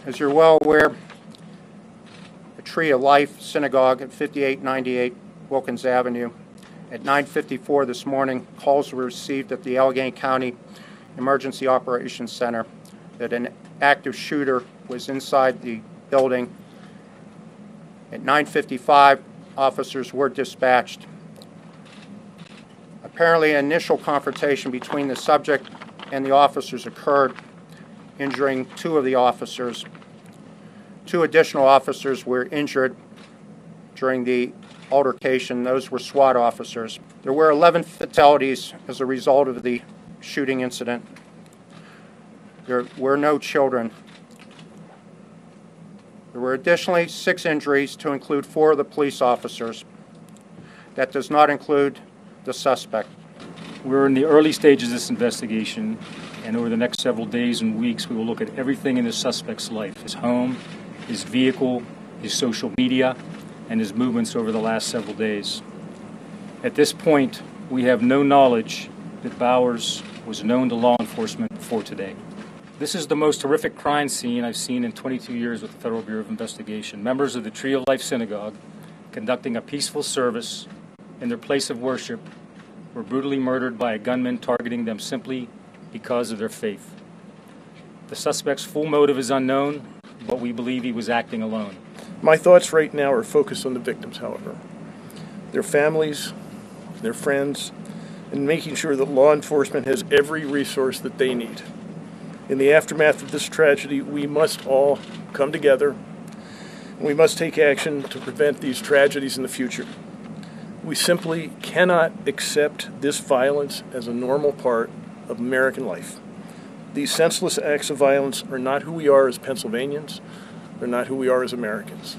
As you're well aware, the Tree of Life Synagogue at 5898 Wilkins Avenue. At 9:54 this morning, calls were received at the Allegheny County Emergency Operations Center that an active shooter was inside the building. At 9:55, officers were dispatched. Apparently, an initial confrontation between the subject and the officers occurred, injuring two of the officers. Two additional officers were injured during the altercation. Those were SWAT officers. There were 11 fatalities as a result of the shooting incident. There were no children. There were additionally 6 injuries, to include 4 of the police officers. That does not include the suspect. We're in the early stages of this investigation, and over the next several days and weeks, we will look at everything in the suspect's life: his home, his vehicle, his social media, and his movements over the last several days. At this point, we have no knowledge that Bowers was known to law enforcement before today. This is the most horrific crime scene I've seen in 22 years with the Federal Bureau of Investigation. Members of the Tree of Life Synagogue, conducting a peaceful service in their place of worship, were brutally murdered by a gunman targeting them simply because of their faith. The suspect's full motive is unknown, but we believe he was acting alone. My thoughts right now are focused on the victims, however, their families, their friends, and making sure that law enforcement has every resource that they need. In the aftermath of this tragedy, we must all come together, and we must take action to prevent these tragedies in the future. We simply cannot accept this violence as a normal part of American life. These senseless acts of violence are not who we are as Pennsylvanians. They're not who we are as Americans.